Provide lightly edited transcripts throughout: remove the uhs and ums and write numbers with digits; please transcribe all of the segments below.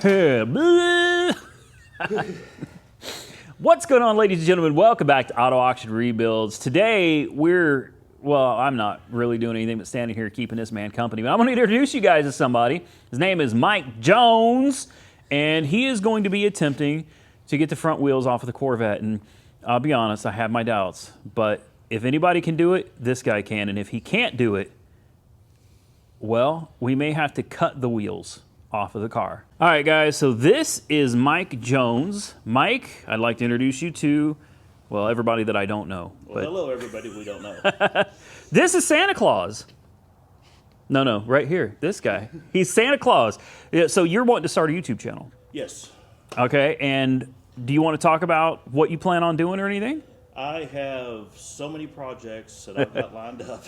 What's going on, ladies and gentlemen? Welcome back to Auto Auction Rebuilds. Today, I'm not really doing anything but standing here keeping this man company, but I'm going to introduce you guys to somebody. His name is Mike Jones, and he is going to be attempting to get the front wheels off of the Corvette. And I'll be honest, I have my doubts, but if anybody can do it, this guy can. And if he can't do it, well, we may have to cut the wheels off of the car. All right, guys, so this is Mike Jones. Mike, I'd like to introduce you to, well, everybody that I don't know. Well, hello, everybody we don't know. This is Santa Claus. No, right here, this guy. He's Santa Claus. Yeah, so you're wanting to start a YouTube channel? Yes. Okay, and do you want to talk about what you plan on doing or anything? I have so many projects that I've got lined up.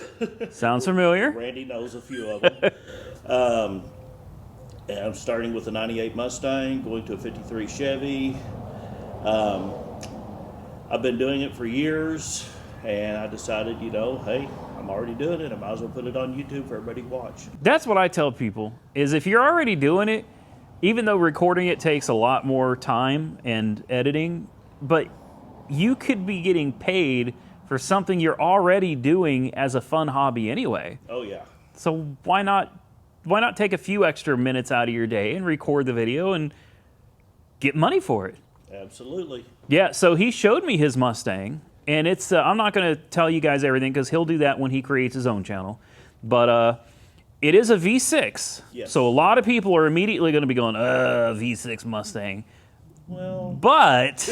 Sounds familiar. Randy knows a few of them. And I'm starting with a 98 Mustang, going to a 53 Chevy. I've been doing it for years, and I decided, hey, I'm already doing it. I might as well put it on YouTube for everybody to watch. That's what I tell people, is if you're already doing it, even though recording it takes a lot more time and editing, but you could be getting paid for something you're already doing as a fun hobby anyway. Oh, yeah. So why not take a few extra minutes out of your day and record the video and get money for it? Absolutely. Yeah, so he showed me his Mustang, and it's, I'm not going to tell you guys everything because he'll do that when he creates his own channel, but it is a V6. Yes. So a lot of people are immediately going to be going, V6 Mustang. Well, but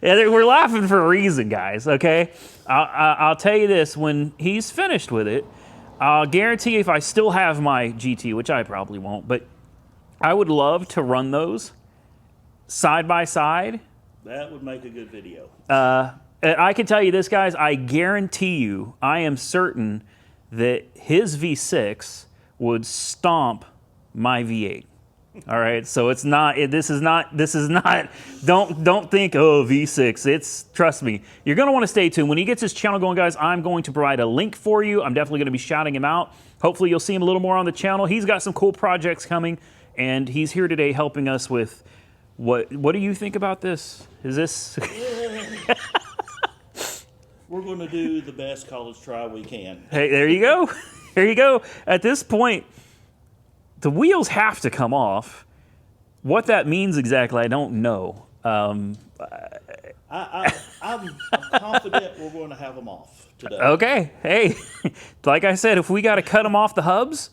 yeah, we're laughing for a reason, guys, okay? I'll tell you this, when he's finished with it, I'll guarantee if I still have my GT, which I probably won't, but I would love to run those side by side. that would make a good video. I can tell you this, guys, I guarantee you, I am certain that his V6 would stomp my V8. All right, so it's not, this is not, don't think, oh, V6, trust me, you're gonna wanna stay tuned. When he gets his channel going, guys, I'm going to provide a link for you. I'm definitely gonna be shouting him out. Hopefully you'll see him a little more on the channel. He's got some cool projects coming, and he's here today helping us with, what do you think about this? Is this? We're gonna do the best college try we can. Hey, there you go. There you go. At this point, the wheels have to come off. What that means exactly, I don't know. I'm confident we're going to have them off today. Okay, hey, like I said, if we got to cut them off the hubs,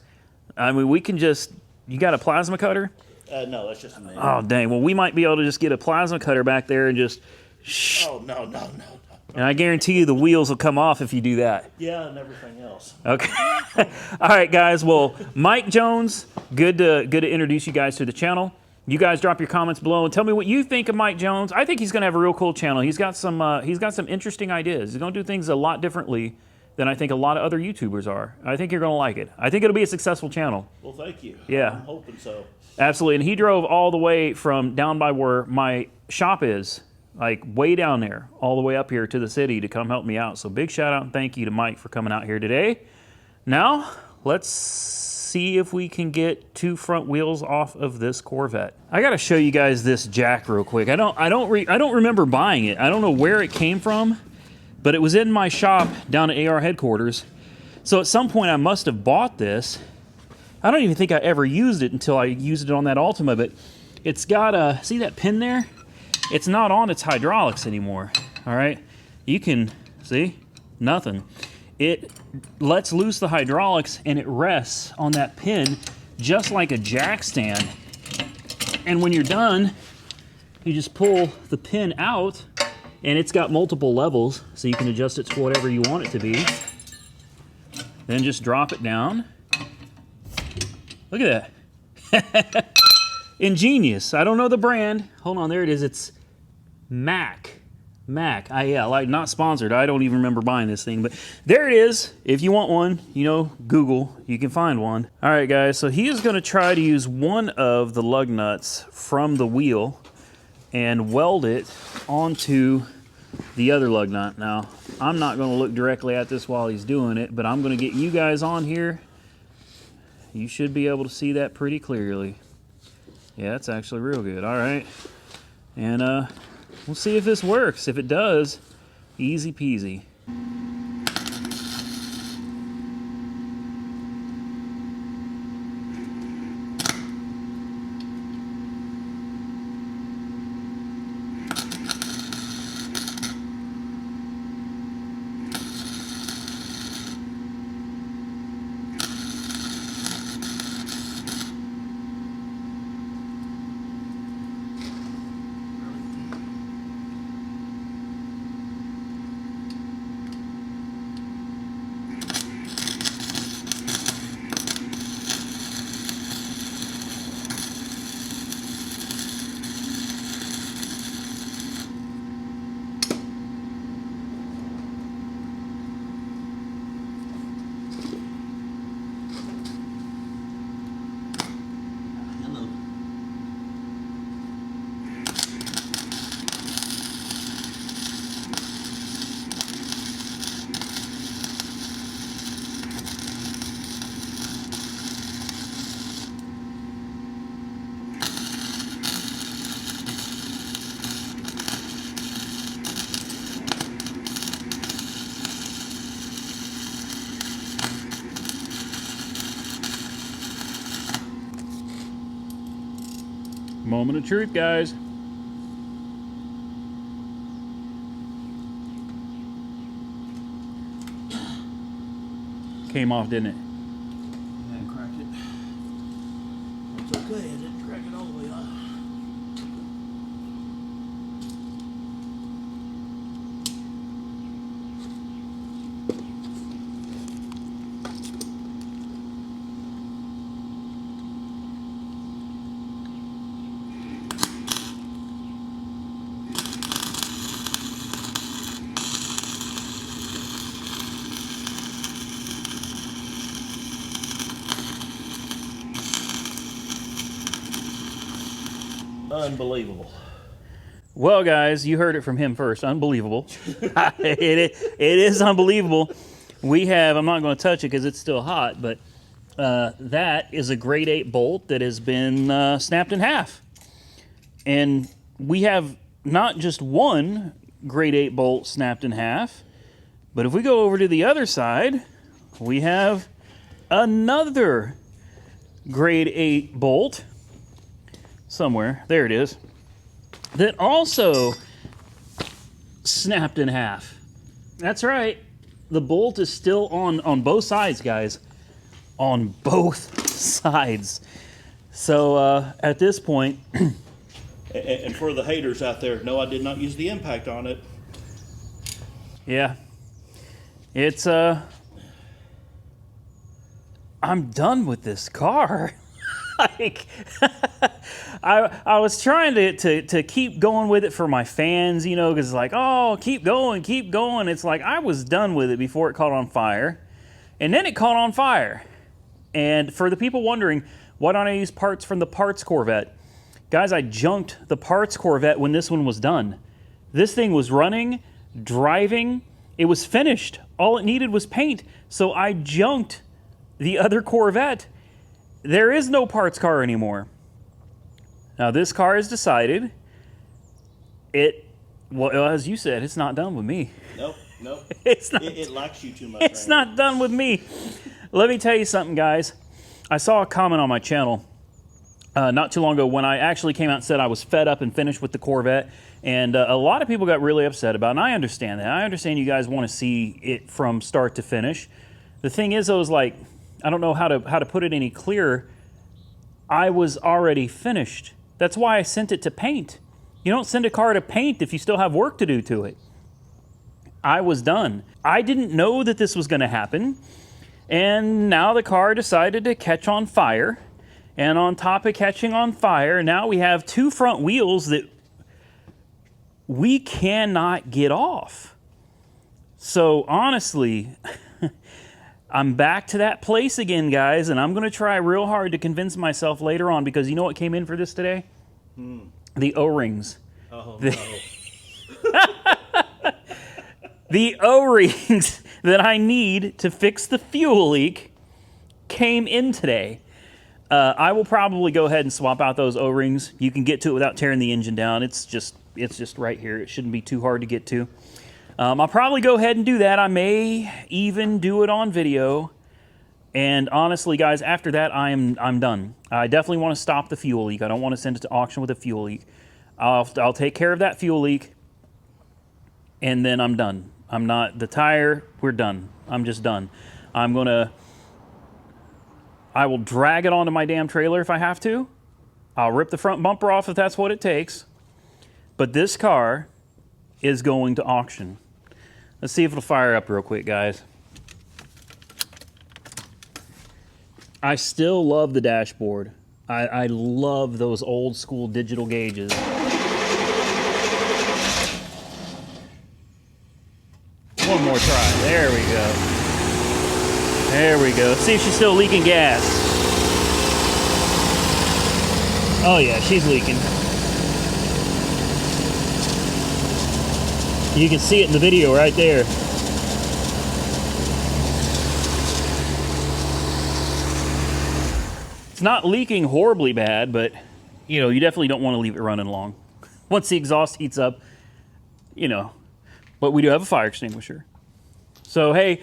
I mean, we can just, you got a plasma cutter? No, that's just a man. Oh, dang. Well, we might be able to just get a plasma cutter back there and just, Oh, no. and I guarantee you the wheels will come off if you do that. Yeah, and everything else. Okay. All right, guys. Well, Mike Jones, good to introduce you guys to the channel. You guys drop your comments below and tell me what you think of Mike Jones. I think he's going to have a real cool channel. He's got some interesting ideas. He's going to do things a lot differently than I think a lot of other YouTubers are. I think you're going to like it. I think it'll be a successful channel. Well, thank you. Yeah. I'm hoping so. Absolutely. And he drove all the way from down by where my shop is, like way down there, all the way up here to the city to come help me out. So big shout out and thank you to Mike for coming out here today. Now, let's see if we can get two front wheels off of this Corvette. I got to show you guys this jack real quick. I don't remember buying it. I don't know where it came from, but it was in my shop down at AR headquarters. So at some point I must have bought this. I don't even think I ever used it until I used it on that Altima, but it's got a, see that pin there? It's not on its hydraulics anymore, all right? You can, see, nothing. It lets loose the hydraulics and it rests on that pin just like a jack stand. And when you're done, you just pull the pin out and it's got multiple levels so you can adjust it to whatever you want it to be. Then just drop it down. Look at that. Ingenious. I don't know the brand. Hold on, there it is. It's Mac. Yeah, like not sponsored. I don't even remember buying this thing, but there it is. If you want one, Google, you can find one. All right, guys, so he is going to try to use one of the lug nuts from the wheel and weld it onto the other lug nut. Now, I'm not going to look directly at this while he's doing it, but I'm going to get you guys on here. You should be able to see that pretty clearly. Yeah, it's actually real good. All right. And we'll see if this works. If it does, easy peasy. Moment of truth, guys. Came off, didn't it? Yeah, cracked it. It's okay, I didn't crack it all the way off. Unbelievable. Well, guys, you heard it from him first. Unbelievable. it is unbelievable. We have, I'm not going to touch it because it's still hot, but that is a grade 8 bolt that has been snapped in half. And we have not just one grade 8 bolt snapped in half, but if we go over to the other side, we have another grade 8 bolt somewhere. There it is. That also snapped in half. That's right. The bolt is still on both sides, guys. On both sides. So at this point... And for the haters out there, no, I did not use the impact on it. Yeah. It's, I'm done with this car. Like, I was trying to keep going with it for my fans, you know, because it's like, oh, keep going, keep going. It's like I was done with it before it caught on fire. And then it caught on fire. And for the people wondering, why don't I use parts from the parts Corvette? Guys, I junked the parts Corvette when this one was done. This thing was running, driving. It was finished. All it needed was paint. So I junked the other Corvette. There is no parts car anymore. Now this car has decided well, as you said, it's not done with me. Nope. It's not. It likes you too much. It's not done with me. Let me tell you something, guys. I saw a comment on my channel not too long ago when I actually came out and said I was fed up and finished with the Corvette. And a lot of people got really upset about it, and I understand that. I understand you guys want to see it from start to finish. The thing is, I was like, I don't know how to put it any clearer. I was already finished. That's why I sent it to paint. You don't send a car to paint if you still have work to do to it. I was done. I didn't know that this was going to happen. And now the car decided to catch on fire. And on top of catching on fire, now we have two front wheels that we cannot get off. So honestly, I'm back to that place again, guys, and I'm going to try real hard to convince myself later on, because you know what came in for this today? The O-rings. Oh, no. The O-rings that I need to fix the fuel leak came in today. I will probably go ahead and swap out those O-rings. You can get to it without tearing the engine down. It's just right here. It shouldn't be too hard to get to. I'll probably go ahead and do that. I may even do it on video. And honestly, guys, after that, I'm done. I definitely want to stop the fuel leak. I don't want to send it to auction with a fuel leak. I'll take care of that fuel leak, and then I'm done. I'm not the tire. We're done. I'm just done. I will drag it onto my damn trailer if I have to. I'll rip the front bumper off if that's what it takes. But this car is going to auction. Let's see if it'll fire up real quick, guys. I still love the dashboard. I love those old school digital gauges. One more try. There we go. There we go. See if she's still leaking gas. Oh yeah, she's leaking. You can see it in the video right there. It's not leaking horribly bad, but you know, you definitely don't want to leave it running long. Once the exhaust heats up, you know, but we do have a fire extinguisher. So hey,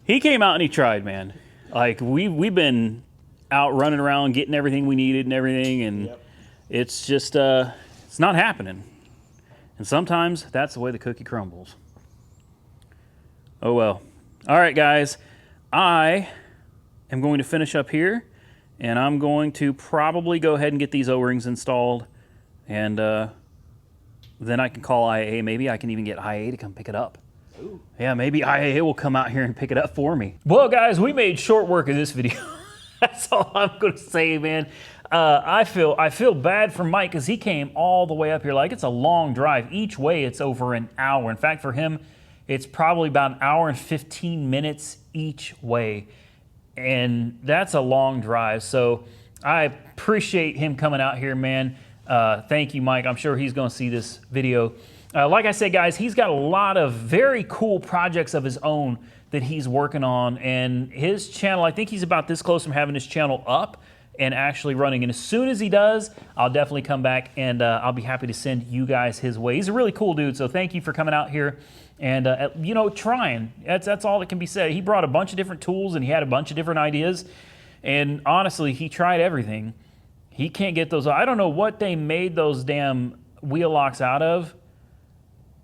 he came out and he tried, man. Like we've been out running around getting everything we needed and everything, and yep. It's just it's not happening. And sometimes that's the way the cookie crumbles. Oh well. All right, guys. I am going to finish up here, and I'm going to probably go ahead and get these O-rings installed, and then I can call IAA. Maybe I can even get IAA to come pick it up. Ooh. Yeah, maybe IAA will come out here and pick it up for me. Well, guys, we made short work of this video. That's all I'm going to say, man. I feel bad for Mike because he came all the way up here. Like, it's a long drive. Each way, it's over an hour. In fact, for him, it's probably about an hour and 15 minutes each way. And that's a long drive. So I appreciate him coming out here, man. Thank you, Mike. I'm sure he's going to see this video. Like I said, guys, he's got a lot of very cool projects of his own that he's working on. And his channel, I think he's about this close from having his channel up and actually running. And as soon as he does, I'll definitely come back and I'll be happy to send you guys his way. He's a really cool dude. So thank you for coming out here and, you know, trying. That's all that can be said. He brought a bunch of different tools and he had a bunch of different ideas. And honestly, he tried everything. He can't get those. I don't know what they made those damn wheel locks out of.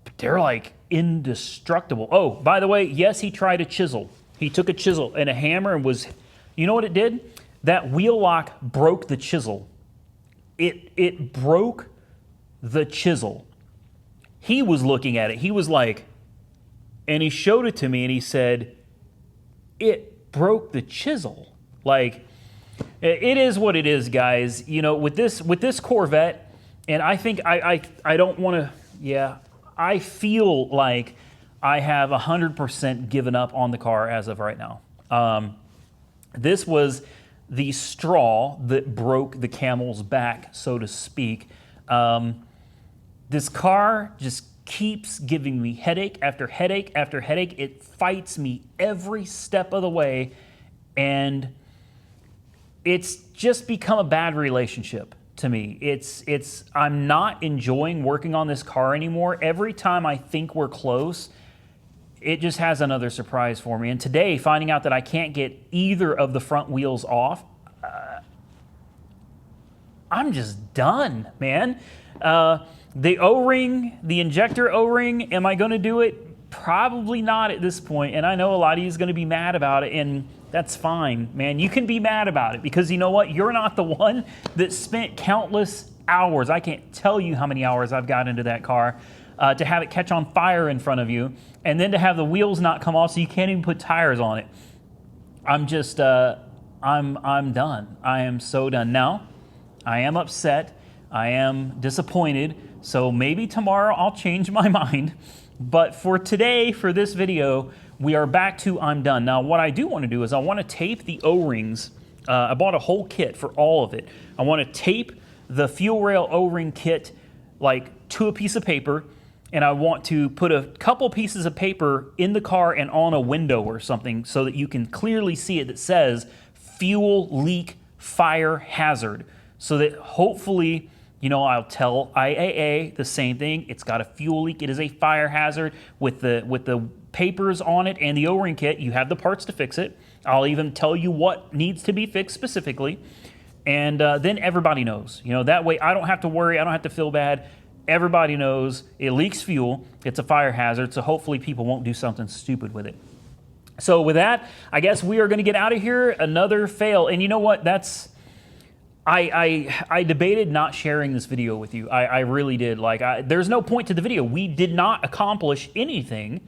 But they're like indestructible. Oh, by the way, yes, he tried a chisel. He took a chisel and a hammer and was, you know what it did? That wheel lock broke the chisel. It broke the chisel. He was looking at it. He was like, and he showed it to me and he said, it broke the chisel. Like, it is what it is, guys. You know, with this Corvette, and I think I don't want to, yeah, I feel like I have 100% given up on the car as of right now. This was the straw that broke the camel's back, so to speak. This car just keeps giving me headache after headache after headache. It fights me every step of the way, and it's just become a bad relationship to me. I'm not enjoying working on this car anymore. Every time I think we're close, it just has another surprise for me. And today, finding out that I can't get either of the front wheels off, I'm just done, man. The O-ring, the injector O-ring, am I going to do it? Probably not at this point. And I know a lot of you is going to be mad about it, and that's fine, man. You can be mad about it because you know what? You're not the one that spent countless hours. I can't tell you how many hours I've got into that car to have it catch on fire in front of you, and then to have the wheels not come off so you can't even put tires on it. I'm just, I'm done. I am so done. Now, I am upset. I am disappointed. So maybe tomorrow I'll change my mind. But for today, for this video, we are back to I'm done. Now, what I do want to do is I want to tape the O-rings. I bought a whole kit for all of it. I want to tape the fuel rail O-ring kit like to a piece of paper, and I want to put a couple pieces of paper in the car and on a window or something so that you can clearly see it that says fuel leak fire hazard. So that hopefully, you know, I'll tell IAA the same thing. It's got a fuel leak. It is a fire hazard with the papers on it and the O-ring kit. You have the parts to fix it. I'll even tell you what needs to be fixed specifically. And then everybody knows. You know, that way I don't have to worry. I don't have to feel bad. Everybody knows it leaks fuel. It's a fire hazard. So hopefully people won't do something stupid with it. So with that, I guess we are going to get out of here. Another fail. And you know what? That's... I debated not sharing this video with you. I really did. Like, there's no point to the video. We did not accomplish anything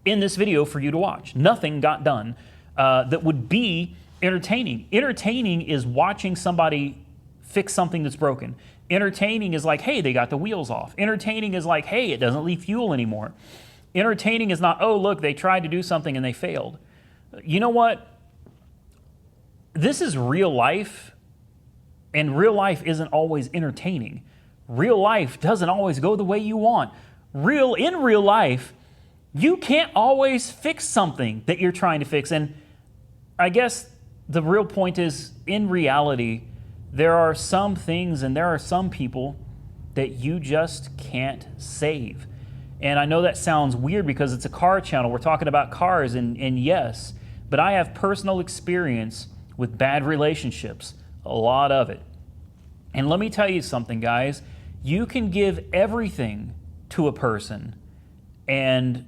in this video for you to watch. Nothing got done that would be entertaining. Entertaining is watching somebody fix something that's broken. Entertaining is like, hey, they got the wheels off. Entertaining is like, hey, it doesn't leak fuel anymore. Entertaining is not, oh, look, they tried to do something and they failed. You know what? This is real life. And real life isn't always entertaining. Real life doesn't always go the way you want. In real life, you can't always fix something that you're trying to fix. And I guess the real point is, in reality, there are some things and there are some people that you just can't save. And I know that sounds weird because it's a car channel. We're talking about cars, and yes, but I have personal experience with bad relationships. A lot of it. And let me tell you something, guys. You can give everything to a person and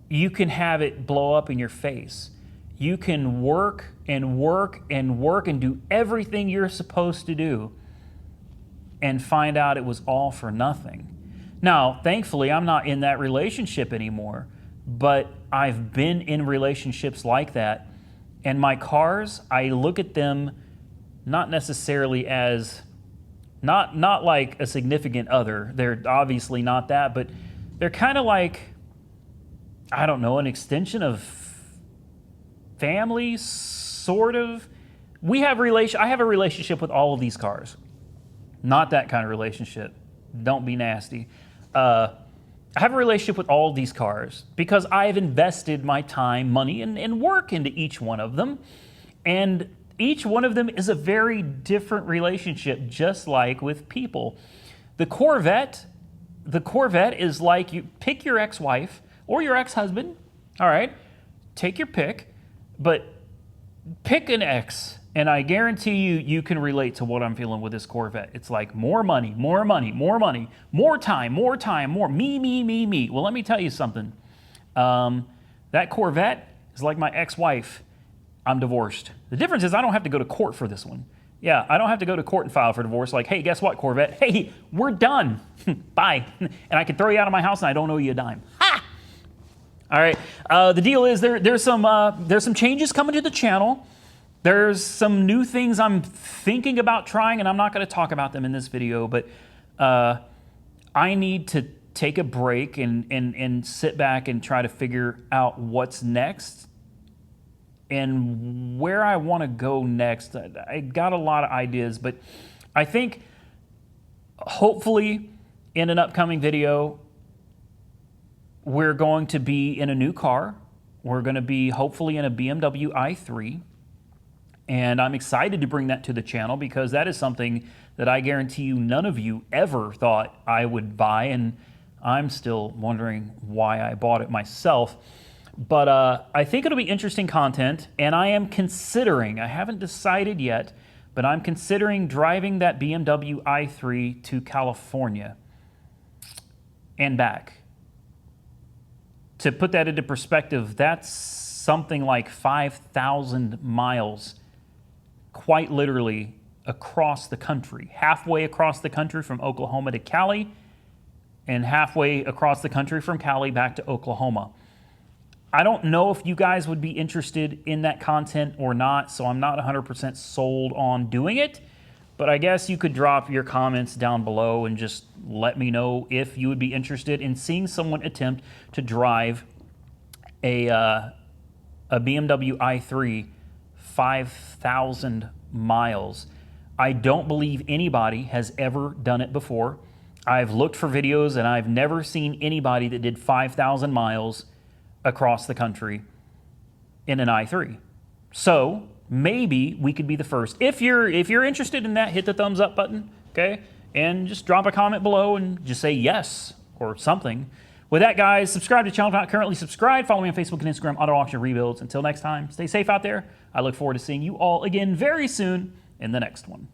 you can have it blow up in your face. You can work and work and work and do everything you're supposed to do and find out it was all for nothing. Now, thankfully, I'm not in that relationship anymore, but I've been in relationships like that. And my cars, I look at them not necessarily as, not like a significant other. They're obviously not that, but they're kind of like, I don't know, an extension of family, sort of. I have a relationship with all of these cars. Not that kind of relationship. Don't be nasty. I have a relationship with all of these cars because I've invested my time, money, and work into each one of them. And each one of them is a very different relationship, just like with people. The Corvette is like, you pick your ex-wife or your ex-husband, all right? Take your pick, but pick an ex, and I guarantee you can relate to what I'm feeling with this Corvette. It's like more money, more money, more money, more time, more me. Well, let me tell you something. That Corvette is like my ex-wife. I'm divorced. The difference is I don't have to go to court for this one. Yeah, I don't have to go to court and file for divorce. Like, hey, guess what, Corvette? Hey, we're done. Bye. And I can throw you out of my house and I don't owe you a dime. Ha! All right. The deal is there's some changes coming to the channel. There's some new things I'm thinking about trying, and I'm not going to talk about them in this video, but I need to take a break and sit back and try to figure out what's next and where I want to go next. I got a lot of ideas, but I think hopefully in an upcoming video, we're going to be in a new car. We're going to be hopefully in a BMW i3. And I'm excited to bring that to the channel because that is something that I guarantee you none of you ever thought I would buy. And I'm still wondering why I bought it myself. But I think it'll be interesting content, and I am considering, I haven't decided yet, but I'm considering driving that BMW i3 to California and back. To put that into perspective, that's something like 5,000 miles, quite literally across the country, halfway across the country from Oklahoma to Cali, and halfway across the country from Cali back to Oklahoma. I don't know if you guys would be interested in that content or not, so I'm not 100% sold on doing it, but I guess you could drop your comments down below and just let me know if you would be interested in seeing someone attempt to drive a BMW i3 5,000 miles. I don't believe anybody has ever done it before. I've looked for videos and I've never seen anybody that did 5,000 miles across the country in an i3. So maybe we could be the first. If you're interested in that, hit the thumbs up button, okay? And just drop a comment below and just say yes or something. With that, guys, subscribe to the channel if not currently subscribed. Follow me on Facebook and Instagram, Auto Auction Rebuilds. Until next time, stay safe out there. I look forward to seeing you all again very soon in the next one.